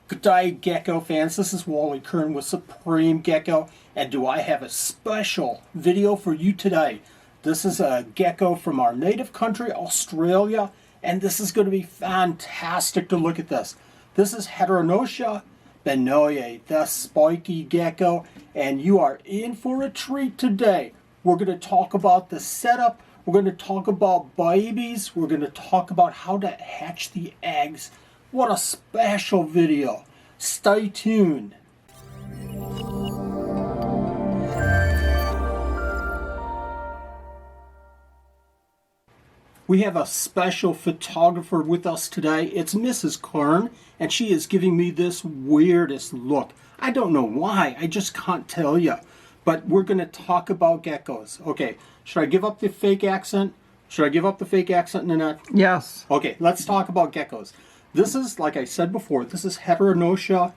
Good day, Gecko fans. This is Wally Kern with Supreme Gecko, and do I have a special video for you today. This is a gecko from our native country, Australia, and this is going to be fantastic to look at this. This is Heteronotia binoei, the spiky gecko, and you are in for a treat today. We're going to talk about the setup, we're going to talk about babies, we're going to talk about how to hatch the eggs. What a special video. Stay tuned. We have a special photographer with us today. It's Mrs. Kern, and she is giving me this weirdest look. I don't know why. I just can't tell you. But we're going to talk about geckos. Okay, should I give up the fake accent? Should I give up the fake accent, Nanette? Yes. Okay, let's talk about geckos. This is, like I said before, this is Heteronotia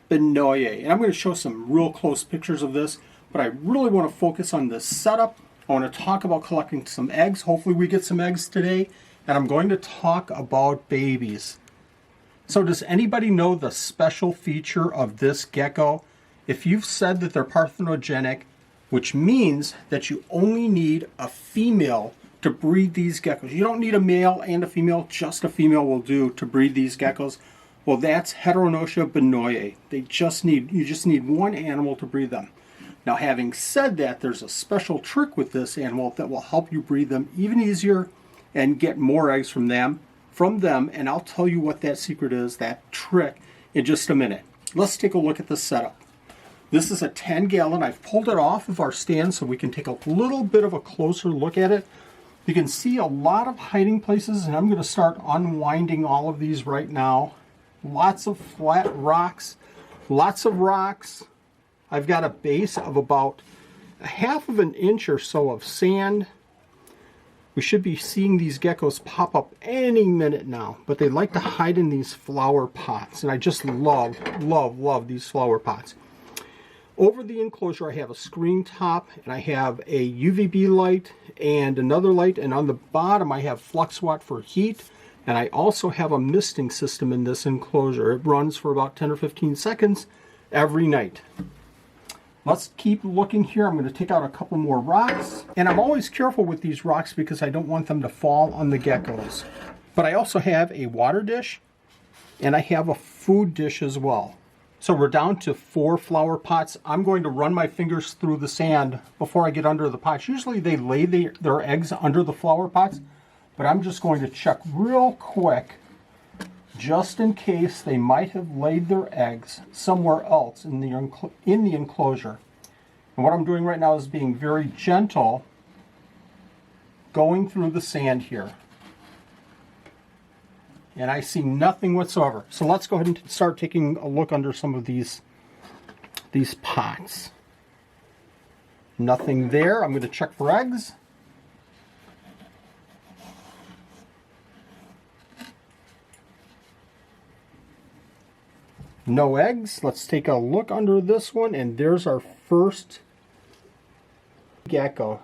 binoei. And I'm going to show some real close pictures of this, but I really want to focus on the setup. I want to talk about collecting some eggs. Hopefully we get some eggs today. And I'm going to talk about babies. So does anybody know the special feature of this gecko? If you've said that they're parthenogenic, which means that you only need a female to breed these geckos. You don't need a male and a female, just a female will do to breed these geckos. Well, that's Heteronotia binoei. You just need one animal to breed them. Now, having said that, there's a special trick with this animal that will help you breed them even easier and get more eggs from them, and I'll tell you what that secret is, that trick, in just a minute. Let's take a look at the setup. This is a 10-gallon. I've pulled it off of our stand so we can take a little bit of a closer look at it. You can see a lot of hiding places, and I'm going to start unwinding all of these right now. Lots of flat rocks, lots of rocks. I've got a base of about a half of an inch or so of sand. We should be seeing these geckos pop up any minute now, but they like to hide in these flower pots, and I just love, love, love these flower pots. Over the enclosure, I have a screen top, and I have a UVB light and another light, and on the bottom I have FluxWatt for heat, and I also have a misting system in this enclosure. It runs for about 10 or 15 seconds every night. Let's keep looking here. I'm going to take out a couple more rocks, and I'm always careful with these rocks because I don't want them to fall on the geckos. But I also have a water dish, and I have a food dish as well. So we're down to 4 flower pots. I'm going to run my fingers through the sand before I get under the pots. Usually they lay their eggs under the flower pots, but I'm just going to check real quick just in case they might have laid their eggs somewhere else in the enclosure. And what I'm doing right now is being very gentle, going through the sand here. And I see nothing whatsoever. So let's go ahead and start taking a look under some of these pots. Nothing there. I'm going to check for eggs. No eggs. Let's take a look under this one, and there's our first gecko.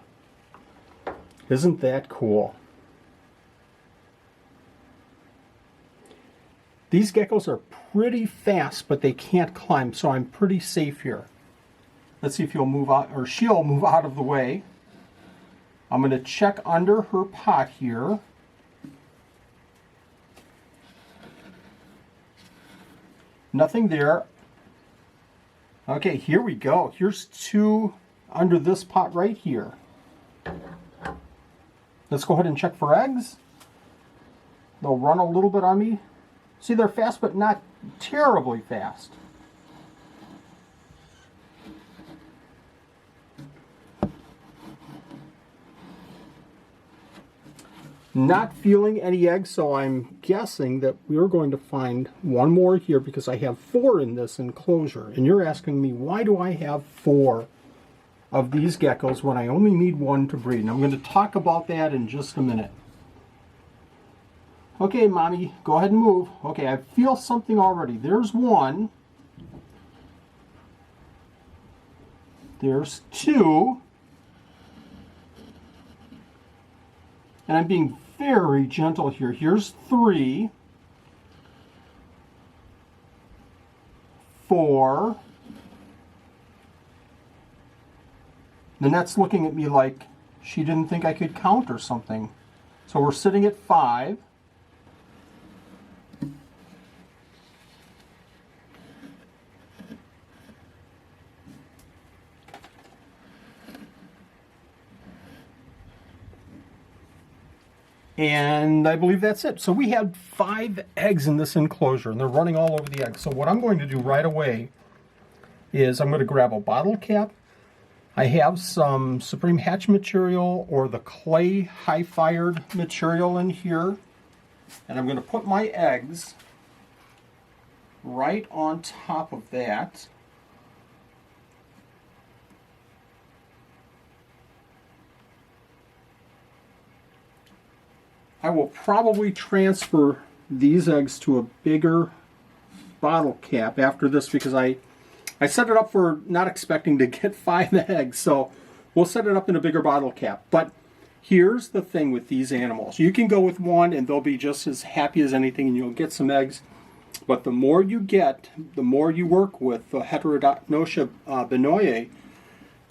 Isn't that cool? These geckos are pretty fast, but they can't climb, so I'm pretty safe here. Let's see if he'll move out, or she'll move out of the way. I'm going to check under her pot here. Nothing there. Okay, here we go. Here's 2 under this pot right here. Let's go ahead and check for eggs. They'll run a little bit on me. See, they're fast, but not terribly fast. Not feeling any eggs, so I'm guessing that we're going to find one more here because I have 4 in this enclosure. And you're asking me, why do I have 4 of these geckos when I only need 1 to breed? And I'm going to talk about that in just a minute. Okay, Mommy, go ahead and move. Okay, I feel something already. There's 1. There's 2. And I'm being very gentle here. Here's 3. 4. The net's looking at me like she didn't think I could count or something. So we're sitting at 5. And I believe that's it. So we had 5 eggs in this enclosure, and they're running all over the eggs. So what I'm going to do right away is I'm going to grab a bottle cap. I have some Supreme Hatch material or the clay high-fired material in here. And I'm going to put my eggs right on top of that. I will probably transfer these eggs to a bigger bottle cap after this because I set it up for not expecting to get 5 eggs, so we'll set it up in a bigger bottle cap. But here's the thing with these animals. You can go with 1 and they'll be just as happy as anything and you'll get some eggs. But the more you get, the more you work with the Heteronotia binoei,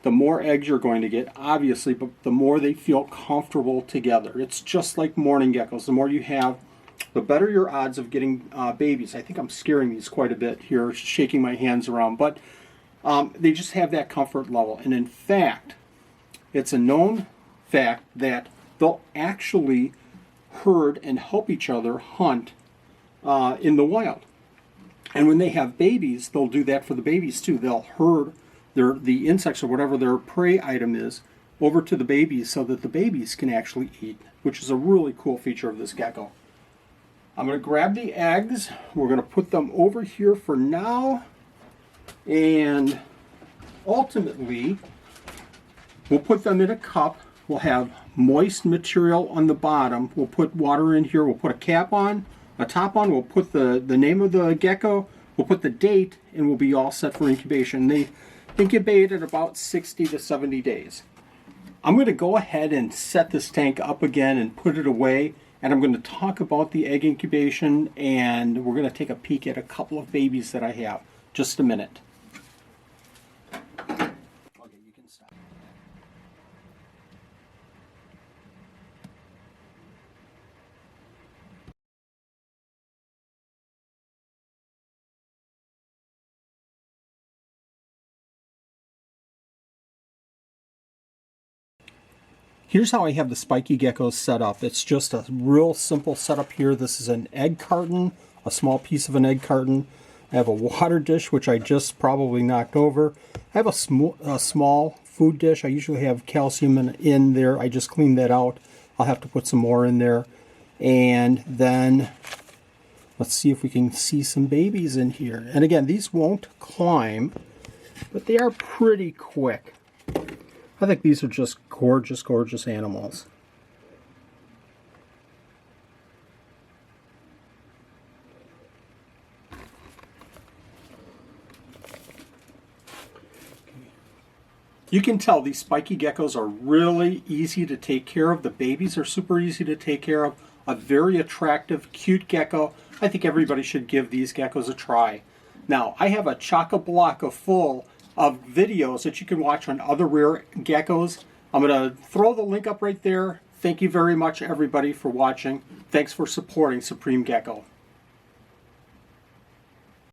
the more eggs you're going to get, obviously, but the more they feel comfortable together. It's just like mourning geckos. The more you have, the better your odds of getting babies. I think I'm scaring these quite a bit here, shaking my hands around, but they just have that comfort level. And in fact, it's a known fact that they'll actually herd and help each other hunt in the wild. And when they have babies, they'll do that for the babies too. They'll herd the insects or whatever their prey item is over to the babies so that the babies can actually eat, which is a really cool feature of this gecko. I'm going to grab the eggs. We're going to put them over here for now. And ultimately, we'll put them in a cup. We'll have moist material on the bottom. We'll put water in here. We'll put a cap on, a top on. We'll put the name of the gecko. We'll put the date, and we'll be all set for incubation. They incubate at about 60 to 70 days. I'm going to go ahead and set this tank up again and put it away, and I'm going to talk about the egg incubation, and we're going to take a peek at a couple of babies that I have. Just a minute. Okay, you can stop. Here's how I have the spiky geckos set up. It's just a real simple setup here. This is an egg carton, a small piece of an egg carton. I have a water dish, which I just probably knocked over. I have a small food dish. I usually have calcium in there. I just cleaned that out. I'll have to put some more in there. And then let's see if we can see some babies in here. And again, these won't climb, but they are pretty quick. I think these are just gorgeous, gorgeous animals. You can tell these spiky geckos are really easy to take care of. The babies are super easy to take care of. A very attractive, cute gecko. I think everybody should give these geckos a try. Now, I have a chock-a-block full of videos that you can watch on other rare geckos. I'm going to throw the link up right there. Thank you very much, everybody, for watching. Thanks for supporting Supreme Gecko.